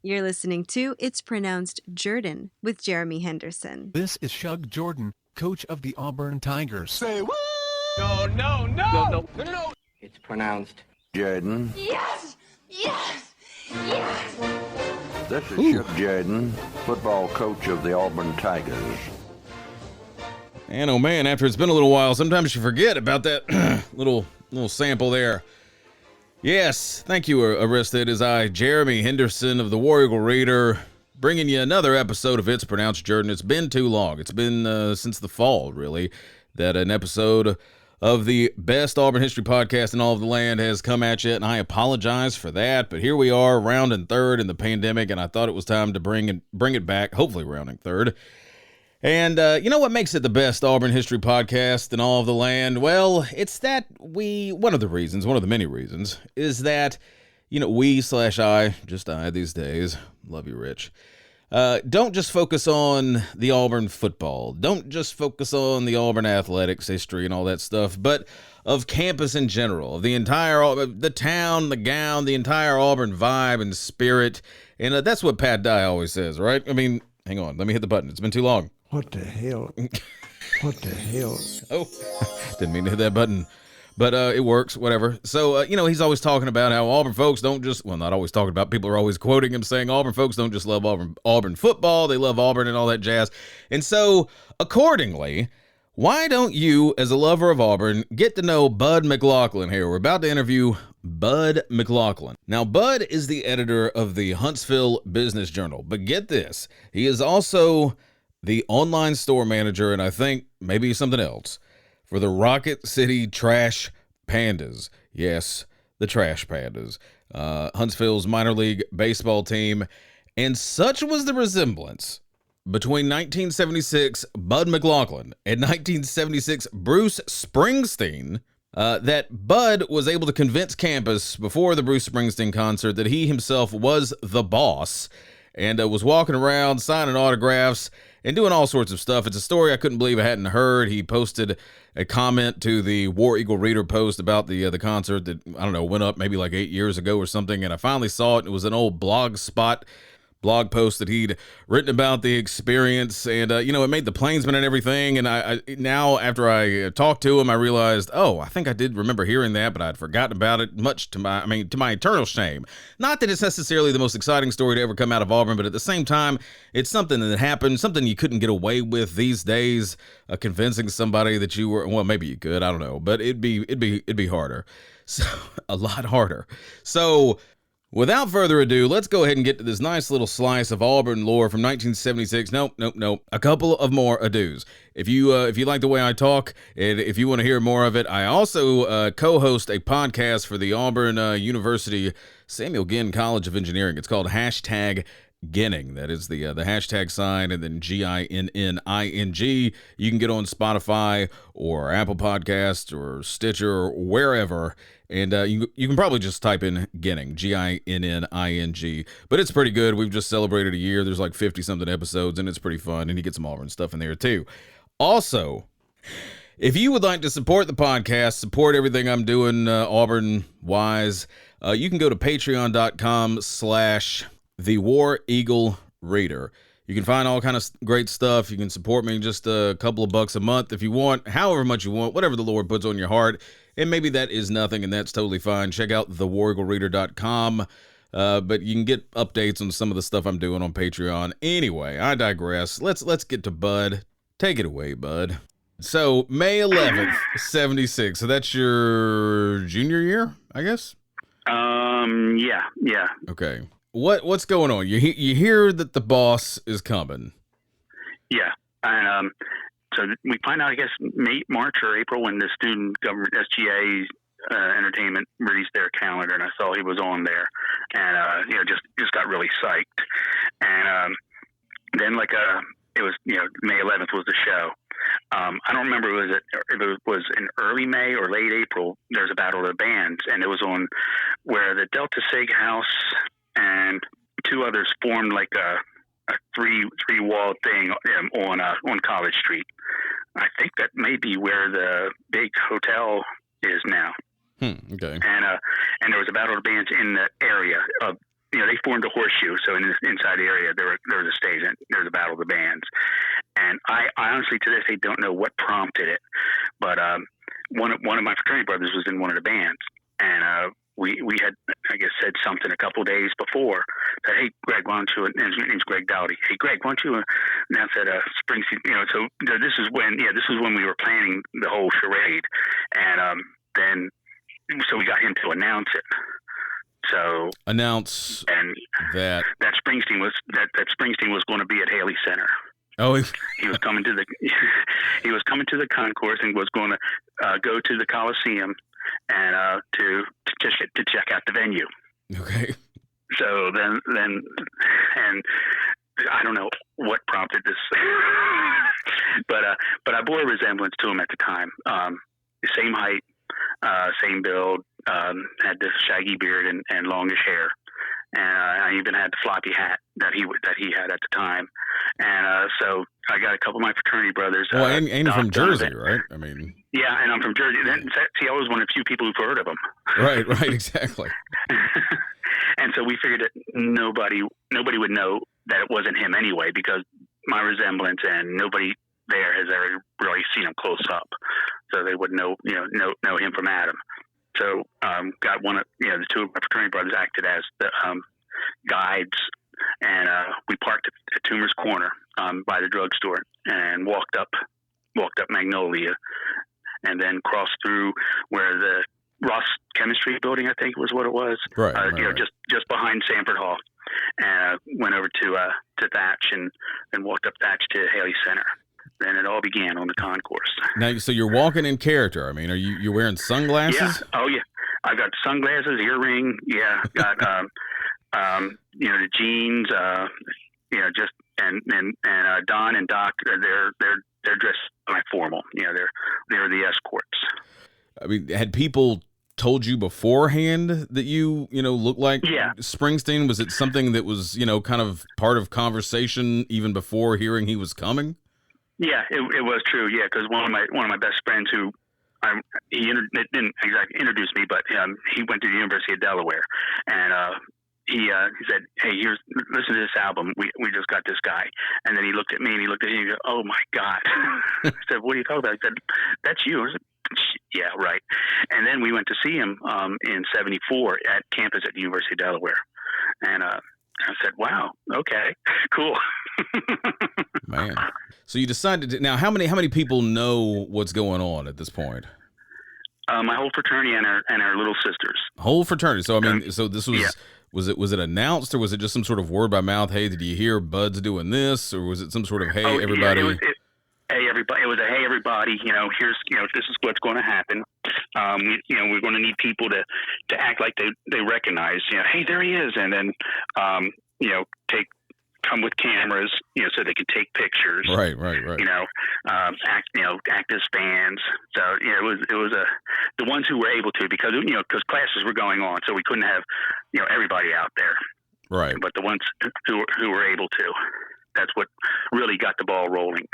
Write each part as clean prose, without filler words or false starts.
You're listening to It's Pronounced Jordan with Jeremy Henderson. This is Shug Jordan, coach of the Auburn Tigers. Say what? No. It's pronounced Jordan. Yes! Yes! Yes! This is Shug Jordan, football coach of the Auburn Tigers. And oh man, after it's been a little while, sometimes you forget about that little sample there. Yes, thank you, Arista. It is I, Jeremy Henderson of the War Eagle Reader, bringing you another episode of It's Pronounced Jordan. It's been too long. It's been since the fall, really, that an episode of the best Auburn history podcast in all of the land has come at you, and I apologize for that. But here we are, rounding third in the pandemic, and I thought it was time to bring it back, hopefully rounding third. And you know what makes it the best Auburn history podcast in all of the land? Well, it's that one of the many reasons, is that, I these days, love you, Rich, don't just focus on the Auburn football. Don't just focus on the Auburn athletics history and all that stuff, but of campus in general, of the entire, the town, the gown, the entire Auburn vibe and spirit. And that's what Pat Dye always says, right? I mean, hang on, let me hit the button. It's been too long. What the hell? What the hell? Oh, didn't mean to hit that button, but it works, whatever. So, he's always talking about how Auburn folks don't just, well, not always talking about, people are always quoting him saying Auburn folks don't just love Auburn football, they love Auburn and all that jazz. And so, accordingly, why don't you, as a lover of Auburn, get to know Bud McLaughlin here? We're about to interview Bud McLaughlin. Now, Bud is the editor of the Huntsville Business Journal, but get this, he is also the online store manager, and I think maybe something else, for the Rocket City Trash Pandas. Yes, the Trash Pandas. Huntsville's minor league baseball team. And such was the resemblance between 1976 Bud McLaughlin and 1976 Bruce Springsteen that Bud was able to convince campus before the Bruce Springsteen concert that he himself was the boss, and was walking around signing autographs and doing all sorts of stuff. It's a story I couldn't believe I hadn't heard. He posted a comment to the War Eagle Reader post about the concert that, I don't know, went up maybe like 8 years ago or something, and I finally saw it. It was an old blog post that he'd written about the experience, and it made the Plainsman and everything. And I now, after I talked to him, I realized, I think I did remember hearing that, but I'd forgotten about it, much to my eternal shame. Not that it's necessarily the most exciting story to ever come out of Auburn, but at the same time, it's something that happened, something you couldn't get away with these days, convincing somebody that you were, well, maybe you could, I don't know, but it'd be harder, so a lot harder. So, without further ado, let's go ahead and get to this nice little slice of Auburn lore from 1976. Nope. A couple of more ados. If you like the way I talk, and if you want to hear more of it, I also co-host a podcast for the Auburn University Samuel Ginn College of Engineering. It's called #Ginning. That is the hashtag sign, and then GINNING. You can get on Spotify or Apple Podcasts or Stitcher or wherever. And you can probably just type in Ginning, GINNING, but it's pretty good. We've just celebrated a year. There's like 50-something episodes, and it's pretty fun, and you get some Auburn stuff in there, too. Also, if you would like to support the podcast, support everything I'm doing Auburn-wise, you can go to patreon.com/The War Eagle Reader. You can find all kind of great stuff. You can support me just a couple of bucks a month if you want, however much you want, whatever the Lord puts on your heart. And maybe that is nothing, and that's totally fine. Check out thewareaglereader.com. But you can get updates on some of the stuff I'm doing on Patreon. Anyway, I digress. Let's get to Bud. Take it away, Bud. So, May 11th, 76. So that's your junior year, I guess? Yeah. Okay. What's going on? You hear that the boss is coming. Yeah. And so we find out, I guess, March or April, when the student government SGA entertainment released their calendar, and I saw he was on there, and just got really psyched. And then it was May 11th was the show. I don't remember if it was in early May or late April. There's a battle of the bands, and it was on where the Delta Sig House and two others formed like a three wall thing on College Street. I think that may be where the big hotel is now. Okay. And there was a battle of bands in the area of they formed a horseshoe. So inside the area, there was a stage, and there was a battle of the bands. And I honestly, to this day, don't know what prompted it, but one of my fraternity brothers was in one of the bands, and we had, I guess, said something a couple days before that, hey, Greg, why don't you, and his name's Greg Dowdy. Hey, Greg, why don't you announce that Springsteen, so this is when we were planning the whole charade. And so we got him to announce it. So announce and that Springsteen was going to be at Haley Center. Oh, he was coming to the concourse and was going to go to the Coliseum and to check out the venue. Okay. So then and I don't know what prompted this, but I bore a resemblance to him at the time. Same height, same build, had this shaggy beard and longish hair. And I even had the floppy hat that he had at the time, and so I got a couple of my fraternity brothers. Well, and you're from Jersey, right? I mean, yeah, and I'm from Jersey. See, I was one of the few people who've heard of him. Right, exactly. And so we figured that nobody would know that it wasn't him anyway, because my resemblance, and nobody there has ever really seen him close up, so they would know him from Adam. So got one of the two of my fraternity brothers acted as the guides, and we parked at Toomer's Corner by the drugstore and walked up Magnolia, and then crossed through where the Ross Chemistry Building, I think was what it was, right. Just behind Sanford Hall, and went over to Thatch and walked up Thatch to Haley Center. And it all began on the concourse. Now, so you're walking in character. I mean, you're wearing sunglasses? Yeah. Oh, yeah. I've got sunglasses, earring. Yeah. Got the jeans. Just and Don and Doc. They're dressed like formal. They're the escorts. I mean, had people told you beforehand that you look like Springsteen? Was it something that was kind of part of conversation even before hearing he was coming? Yeah, it was true. Yeah, because one of my best friends he didn't exactly introduce me, but he went to the University of Delaware, and he said, "Hey, listen to this album. We just got this guy." And then he looked at me and he looked at me and he goes, "Oh my God!" I said, "What are you talking about?" He said, "That's you." I said, "Yeah, right." And then we went to see him in '74 at campus at the University of Delaware, and I said, "Wow, okay, cool." Man. So you decided to, now how many people know what's going on at this point? My whole fraternity and our little sisters. Whole fraternity. So I mean, so this was was it announced, or was it just some sort of word by mouth? Hey, did you hear Bud's doing this, or was it some sort of hey everybody? Yeah, hey everybody. It was a hey everybody. Here's this is what's going to happen. We're going to need people to act like they recognize. Hey, there he is, and then come with cameras, so they can take pictures. Right. Act as fans. So it was the ones who were able to, because classes were going on, so we couldn't have everybody out there. Right. But the ones who were able to, that's what really got the ball rolling.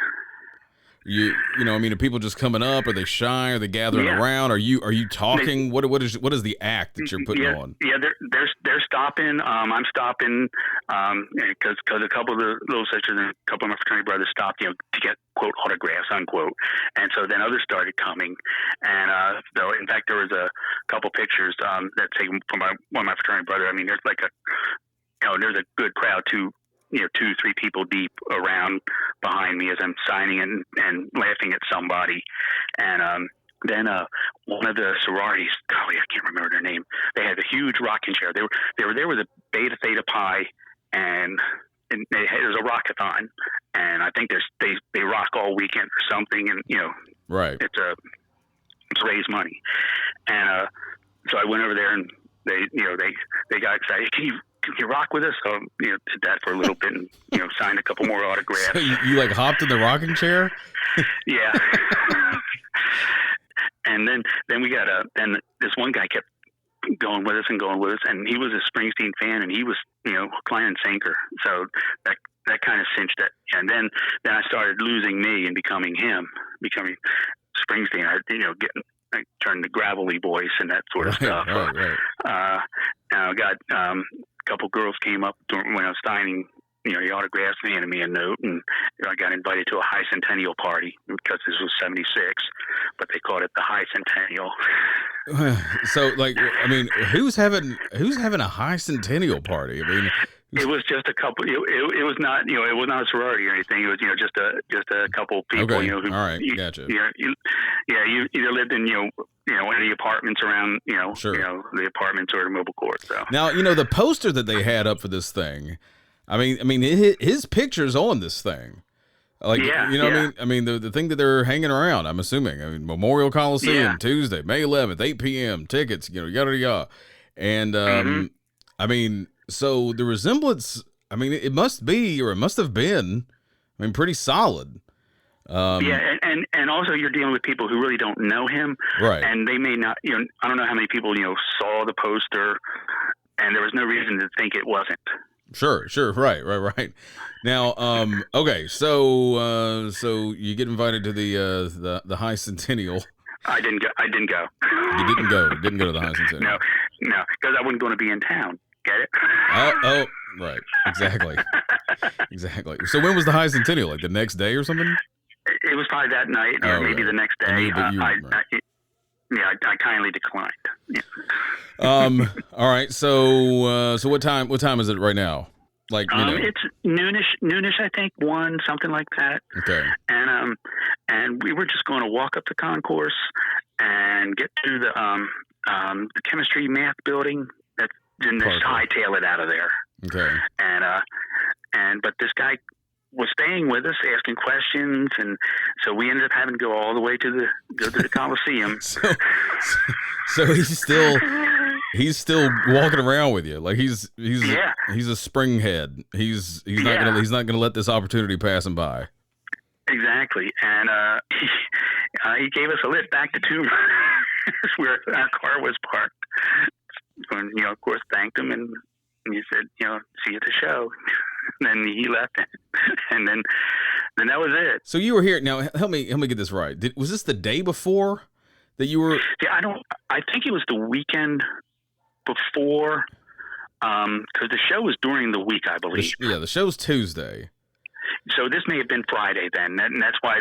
I mean, are people just coming up? Are they shy? Are they gathering around? Are you talking? What is the act that you're putting on? Yeah, they're stopping. I'm stopping because a couple of the little sisters and a couple of my fraternity brothers stopped, to get quote autographs unquote, and so then others started coming, and so in fact there was a couple pictures that taken from one of my fraternity brothers. I mean, there's like there's a good crowd too. 2-3 people deep around behind me as I'm signing and laughing at somebody. And then one of the sororities, golly, I can't remember their name. They had a huge rocking chair. They were there with a Beta Theta Pi, and it was a rockathon. And I think they rock all weekend or something. And right, it's raise money. And so I went over there, and they got excited. Can you rock with us? So did that for a little bit, and signed a couple more autographs. So you like hopped in the rocking chair? Yeah. And then we got then this one guy kept going with us, and he was a Springsteen fan, and he was hook, line, and sinker. So that kind of cinched it. And then I started losing me and becoming Springsteen. I turned the gravelly voice and that sort of stuff. Right. I got couple girls came up when I was signing, the autographs, and handed me a note, and I got invited to a high centennial party because this was 76, but they called it the high centennial. So, like, I mean, who's having a high centennial party? I mean, it was just a couple. It was not, it was not a sorority or anything. It was, just a couple people. Okay. Who, all right, gotcha. You either lived in, one of the apartments around, Sure. the apartments or the mobile court. So Now, the poster that they had up for this thing. I mean, his picture's on this thing. Like, yeah, what I mean, the thing that they're hanging around, I'm assuming. I mean, Memorial Coliseum, Tuesday, May 11th, 8 p.m., tickets, yada, yada. And, I mean, so the resemblance, I mean, it must be, or it must have been, I mean, pretty solid. And also you're dealing with people who really don't know him. Right. And they may not, I don't know how many people, saw the poster, and there was no reason to think it wasn't. Sure. Right. Now, okay, so you get invited to the high centennial. I didn't go. You didn't go to the high centennial. No, because I wasn't going to be in town. Get it? Oh, right. Exactly. So when was the high centennial? Like the next day or something? It was probably that night, or maybe the next day. I kindly declined. Yeah. All right. So what time is it right now? Like, it's noonish, I think, 1, something like that. Okay. And we were just going to walk up the concourse and get to the chemistry math building that's in this hightail it out of there. Okay. But this guy was staying with us, asking questions, and so we ended up having to go all the way to the Coliseum. so he's still walking around with you, like he's a springhead. He's not gonna let this opportunity pass him by. Exactly, and he gave us a lift back to Tomb where our car was parked. And, of course, thanked him, and he said, see you at the show. And then he left, and then that was it. So you were here. Now, help me get this right. Was this the day before that you were? Yeah, I think it was the weekend before, because the show was during the week, I believe. The show's Tuesday. So this may have been Friday then, and that's why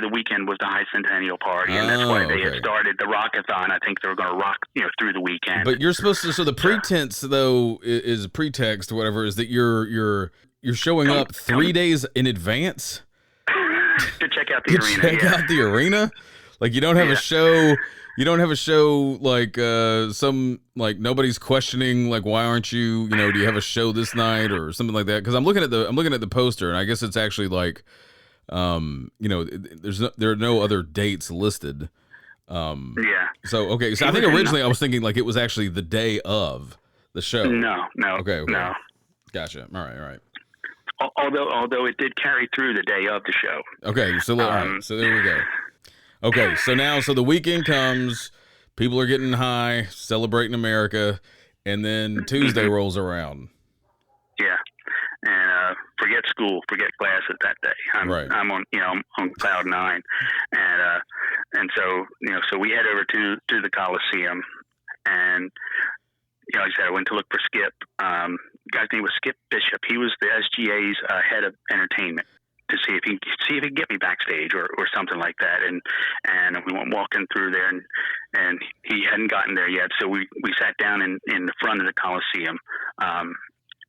the weekend was the high centennial party, and that's why they had started the rockathon. I think they were going to rock, through the weekend. But you're supposed to. So the pretense, though, is a pretext, or whatever, is that you're showing up 3 days in advance to check out the arena. Out the arena. Like you don't have a show. You don't have a show like nobody's questioning like why aren't you do you have a show this night or something like that? Because I'm looking at the poster, and I guess it's actually like there are no other dates listed. So okay, so I think originally I was thinking like it was actually the day of the show. No. Okay. No. Gotcha. All right. Although it did carry through the day of the show. Okay, so all right, so there we go. Okay, so the weekend comes, people are getting high, celebrating America, and then Tuesday rolls around. Yeah, and forget school, forget classes that day. I'm on on cloud 9, and so so we head over to the Coliseum, and like I said, I went to look for Skip. Guy's name was Skip Bishop. He was the SGA's head of entertainment, to see if he could get me backstage or something like that. And we went walking through there, and he hadn't gotten there yet. So we sat down in the front of the Coliseum,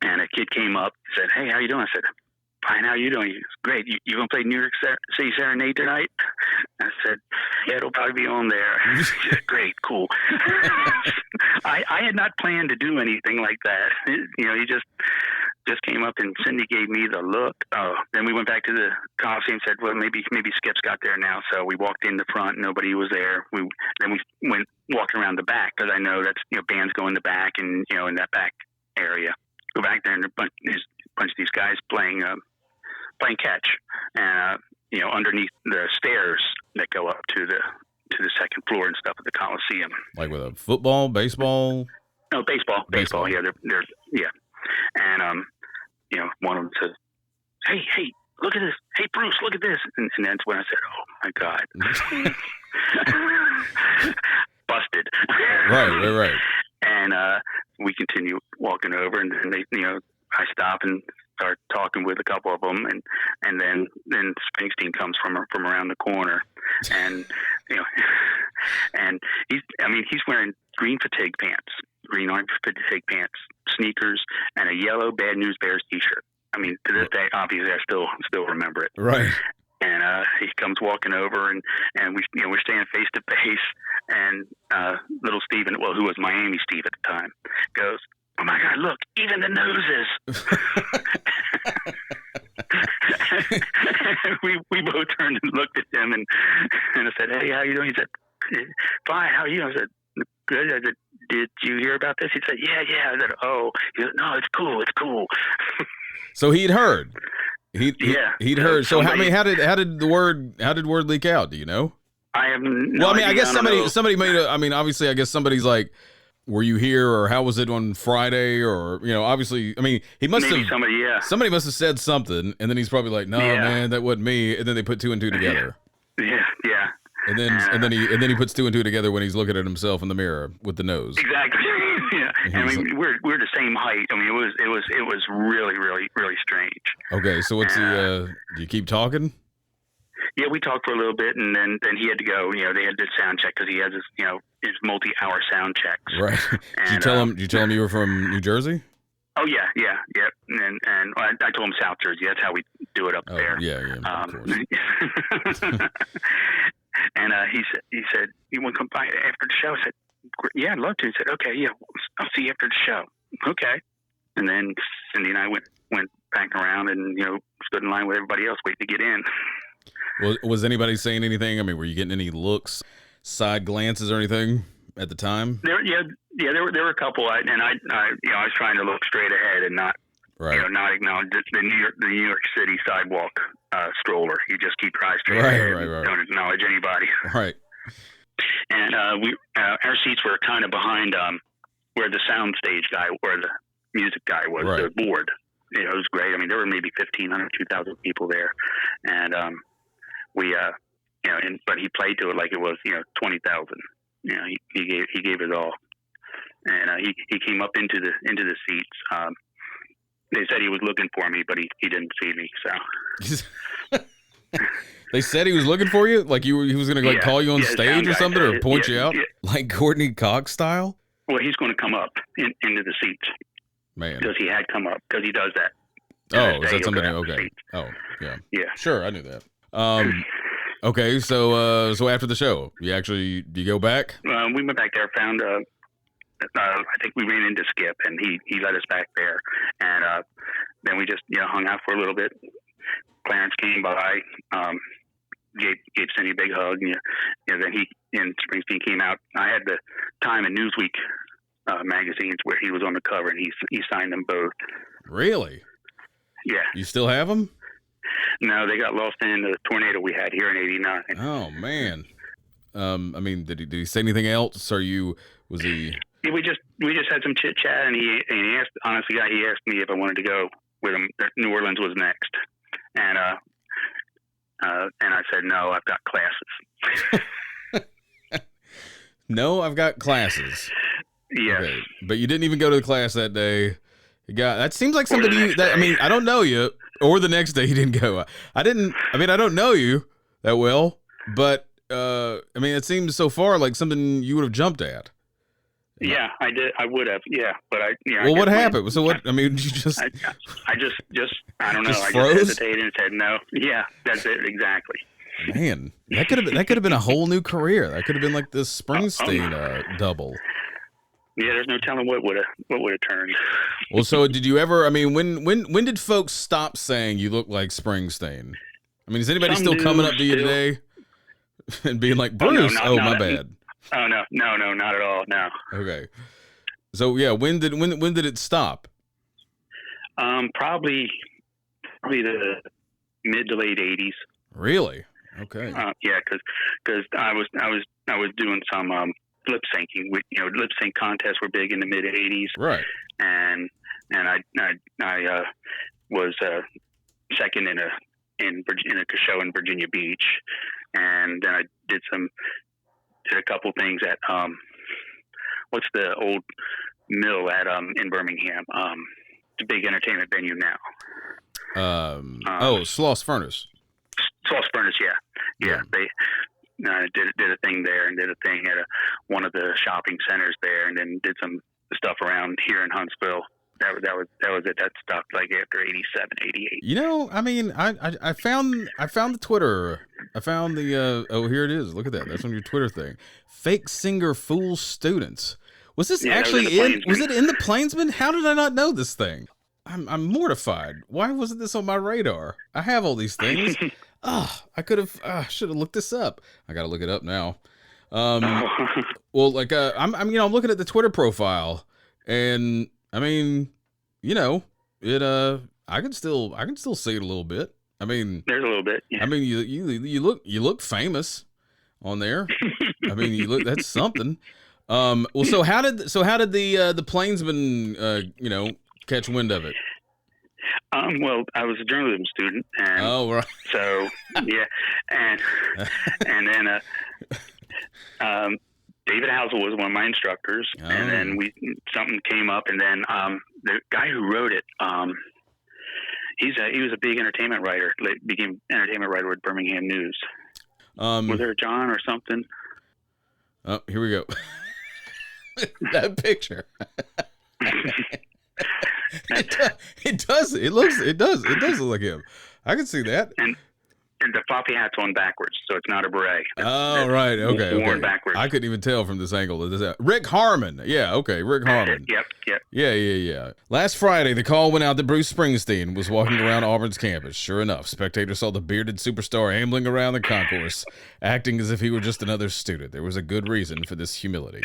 and a kid came up and said, "Hey, how you doing?" I said, "Fine, how you doing?" He goes, "Great. You gonna play New York City Serenade tonight?" I said, "Yeah, it'll probably be on there." He said, "Great, cool." I had not planned to do anything like that. He just came up, and Cindy gave me the look. Then we went back to the Coliseum and said, well, maybe Skip's got there now. So we walked in the front. Nobody was there. Then we went walking around the back, because I know that's, bands go in the back and, in that back area. Go back there, and there's a bunch of these guys playing catch, and, underneath the stairs that go up to the second floor and stuff at the Coliseum. Like with a football, baseball? No, baseball. Yeah, they're yeah. And one of them says, "Hey, look at this! Hey, Bruce, look at this!" And that's when I said, "Oh my God, busted!" Right. And we continue walking over, and then I stop and start talking with a couple of them, and then Springsteen comes from around the corner, and and he's wearing green orange fatigue pants, sneakers, and a yellow Bad News Bears t-shirt. I mean, to this day, obviously, I still remember it. Right. And he comes walking over, and we're standing face to face, and little Steven, who was Miami Steve at the time, goes, "Oh my God, look, even the noses." we both turned and looked at him, and I said, "Hey, how you doing?" He said, "Fine, how are you?" I said, "Good." I said, "Did you hear about this?" He said, "Yeah." I said, "Oh." He said, "No, it's cool." So he'd heard. He'd heard. So how did word leak out? Do you know? I have no Well, I mean, idea. I guess somebody made a. I mean, obviously, I guess somebody's like, "Were you here?" or "How was it on Friday?" or obviously, I mean, he must Maybe have. somebody must have said something, and then he's probably like, "No, man, that wasn't me." And then they put two and two together. Yeah. And then he puts two and two together when he's looking at himself in the mirror with the nose. Exactly. Yeah. I mean, we're the same height. I mean, it was really, really, really strange. Okay, so what's do you keep talking? Yeah, we talked for a little bit, and then he had to go. They had to sound check because he has his multi-hour sound checks. Right. Did you tell him you were from New Jersey? Oh yeah. And I told him South Jersey. That's how we do it up there. Yeah. Of course. And he said, "You want to come by after the show?" I said, "Yeah, I'd love to." He said, "Okay, yeah, I'll see you after the show." Okay. And then Cindy and I went back around and stood in line with everybody else waiting to get in. Was anybody saying anything? I mean, were you getting any looks, side glances, or anything at the time? There were a couple, and I was trying to look straight ahead and not not acknowledge the New York City sidewalk stroller. You just keep your eyes straight ahead. Right. Don't acknowledge anybody. Right. And our seats were kind of behind where the sound stage guy, where the music guy was, the board. It was great. I mean, there were maybe 1,500, 2,000 people there, and but he played to it like it was 20,000. He gave it all, and he came up into the seats. They said he was looking for me, but he didn't see me. So they said he was looking for you, like he was going to call you on stage or something, or point you out, like Courtney Cox style. Well, he's going to come up into the seats, man, because he had come up, because he does that. Oh, is that something? Okay. Oh, yeah. Sure, I knew that. Okay, so after the show, do you go back? We went back there, found I think we ran into Skip, and he led us back there, and then we just hung out for a little bit. Clarence came by, gave Cindy a big hug, and then he and Springsteen came out. I had the Time and Newsweek magazines where he was on the cover, and he signed them both. Really? Yeah. You still have them? No, they got lost in the tornado we had here in '89. Oh man. I mean, did he say anything else? Or was he? Yeah, we just had some chit chat, and he asked. Honestly, he asked me if I wanted to go with him. New Orleans was next, and I said no. I've got classes. No, I've got classes. Yeah. Okay. But you didn't even go to the class that day. That seems like something I mean, I don't know you. Or the next day you didn't go. I don't know you that well, but I mean, it seems so far like something you would have jumped at. Yeah, I did. I would have. Yeah, but Well, what happened? So what? I mean, you just. I just. I don't know. Just I froze? just hesitated and said no. Yeah, that's it exactly. Man, that could have been a whole new career. That could have been like this Springsteen double. Yeah, there's no telling what would have turned. Well, so did you ever? I mean, when did folks stop saying you look like Springsteen? I mean, is anybody still coming up to you today and being like, Bruce? My bad. Oh no, not at all. No. Okay. So yeah, when did it stop? Probably the mid to late '80s. Really? Okay. Yeah, because I was doing some lip syncing. Lip sync contests were big in the mid '80s. Right. And I was second in a show in Virginia Beach, and then I did a couple things at what's the old Mill at in Birmingham. It's a big entertainment venue now. Sloss Furnace. Sauce Furnace, yeah. They did a thing there and did a thing at one of the shopping centers there, and then did some stuff around here in Huntsville. That was it. That stopped like after 87, 88. You know, I mean, I found the Twitter. I found the here it is. Look at that. That's on your Twitter thing. Fake singer fools students. Was this actually was it in the Plainsman? How did I not know this thing? I'm mortified. Why wasn't this on my radar? I have all these things. I could have should have looked this up. I got to look it up now. Well, like I'm looking at the Twitter profile, and I mean, you know, it I can still see it a little bit. I mean, there's a little bit. Yeah. I mean, you look famous on there. I mean, that's something. Well, so how did the Plainsman catch wind of it? Well, I was a journalism student, and right. So yeah, and then David Housel was one of my instructors, and then something came up, and then the guy who wrote it, he was a big entertainment writer, became entertainment writer with Birmingham News. Was there a John or something? Oh, here we go. That picture. It does look like him. I can see that. And the floppy hat's on backwards, so it's not a beret. Oh, right. Okay. Worn backwards. I couldn't even tell from this angle. Rick Harmon. Yeah. Okay. Rick Harmon. Yep. Yeah. Last Friday, the call went out that Bruce Springsteen was walking around Auburn's campus. Sure enough, spectators saw the bearded superstar ambling around the concourse, acting as if he were just another student. There was a good reason for this humility.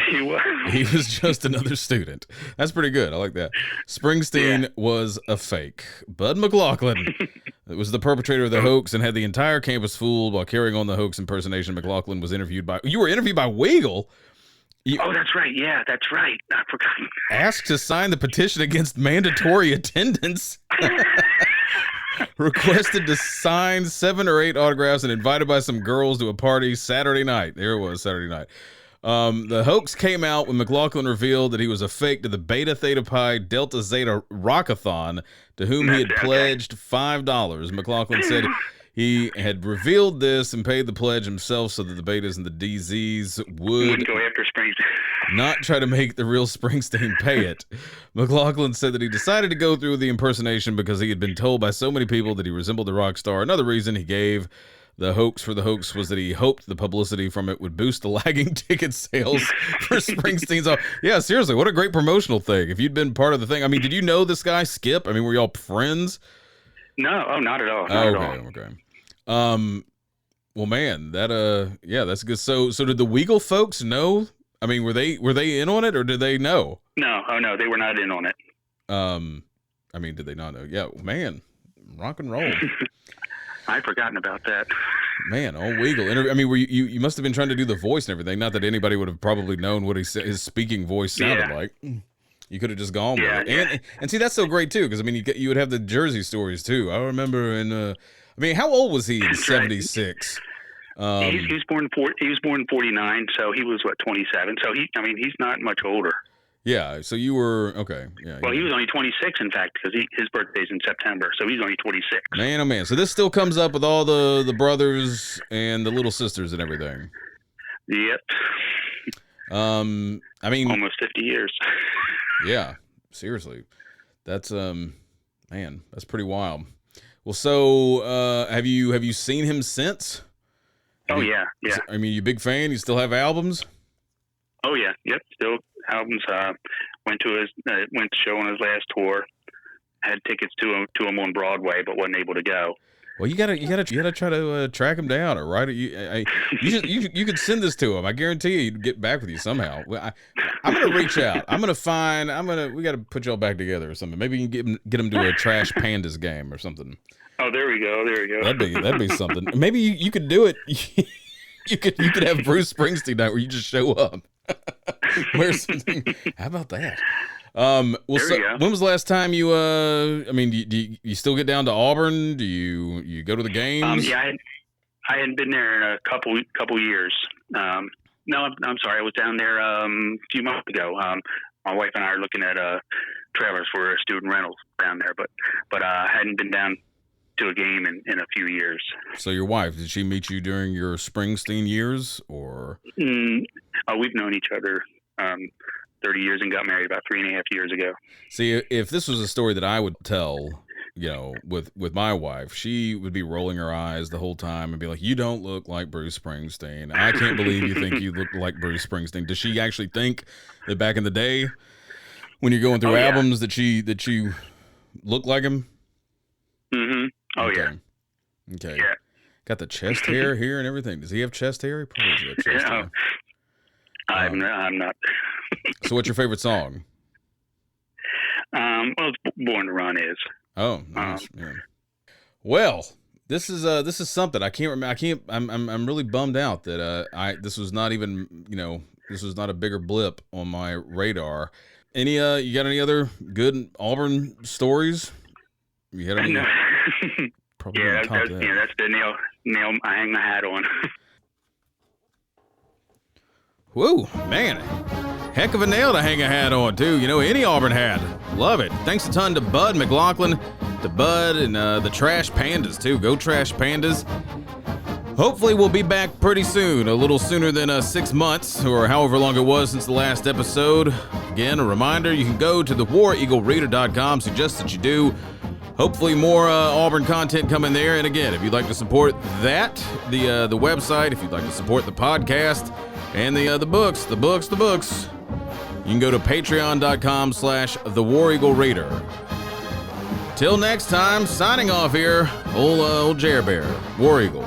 He was just another student. That's pretty good. I like that. Springsteen was a fake. Bud McLaughlin was the perpetrator of the hoax and had the entire campus fooled while carrying on the hoax impersonation. McLaughlin was interviewed by Weagle. That's right. Yeah, that's right. I forgot. Asked to sign the petition against mandatory attendance. Requested to sign 7 or 8 autographs and invited by some girls to a party Saturday night. There it was, Saturday night. The hoax came out when McLaughlin revealed that he was a fake to the Beta Theta Pi Delta Zeta Rockathon, to whom he had pledged $5. McLaughlin said he had revealed this and paid the pledge himself so that the Betas and the DZs would go after Springsteen, not try to make the real Springsteen pay it. McLaughlin said that he decided to go through with the impersonation because he had been told by so many people that he resembled the rock star. Another reason he gave the hoax for the hoax was that he hoped the publicity from it would boost the lagging ticket sales for Springsteen's. Yeah, seriously, what a great promotional thing. If you'd been part of the thing. I mean, did you know this guy, Skip? I mean, were y'all friends? No, not at all. Okay. Well, man, that's good. So did the Weagle folks know? I mean, were they in on it, or did they know? No, they were not in on it. I mean, did they not know? Yeah, man, rock and roll. I'd forgotten about that. Man, old Weagle. I mean, were you must have been trying to do the voice and everything. Not that anybody would have probably known what his speaking voice sounded like. You could have just gone with it. And see, that's so great too, because I mean, you would have the Jersey stories too. I remember I mean, how old was he in '76? He was born in 49, so he was 27. So he's not much older. Yeah, so you were okay. Yeah. Well, he was only 26, in fact, because his birthday's in September, so he's only 26. Man, oh man! So this still comes up with all the brothers and the little sisters and everything. Yep. I mean, almost 50 years. Yeah, seriously, that's man, that's pretty wild. Well, so have you seen him since? Yeah. I mean, you a big fan? You still have albums? Oh yeah, yep. Still albums. Went to show on his last tour. Had tickets to him on Broadway, but wasn't able to go. Well, you gotta try to track him down or write it. You could send this to him. I guarantee you, he'd get back with you somehow. I'm gonna reach out. We gotta put y'all back together or something. Maybe you can get him to a Trash Pandas game or something. Oh, there we go. That'd be something. Maybe you could do it. You could have Bruce Springsteen night where you just show up. Wear something. How about that? When was the last time you I mean, do you still get down to Auburn? Do you go to the games? Yeah, I hadn't been there in a couple years. No, I'm sorry. I was down there a few months ago. my wife and I are looking at trailers for student rentals down there, but I hadn't been down to a game in a few years. So your wife, did she meet you during your Springsteen years, or? We've known each other 30 years and got married about 3.5 years ago. See, if this was a story that I would tell, with my wife, she would be rolling her eyes the whole time and be like, "You don't look like Bruce Springsteen. I can't believe you think you look like Bruce Springsteen." Does she actually think that back in the day when you're going through albums that you look like him? Mm-hmm. Oh, okay. Yeah. Okay. Yeah. Got the chest hair here and everything. Does he have chest hair? He probably does have chest hair. I'm not. So what's your favorite song? Well, Born to Run is. Oh, nice. Yeah. Well, this is something I can't remember. I'm really bummed out that this was not even, this was not a bigger blip on my radar. You got any other good Auburn stories? You had any? No. Probably Yeah, on top of that. that's the nail I hang my hat on. Whoa, man. Heck of a nail to hang a hat on, too. Any Auburn hat. Love it. Thanks a ton to Bud McLaughlin, to Bud, and the Trash Pandas, too. Go Trash Pandas. Hopefully we'll be back pretty soon, a little sooner than 6 months, or however long it was since the last episode. Again, a reminder, you can go to thewareaglereader.com, suggest that you do. Hopefully more Auburn content coming there. And again, if you'd like to support that, the website, if you'd like to support the podcast, and the books, you can go to patreon.com/thewareaglereader. Till next time, signing off here, old Jer Bear, War Eagle.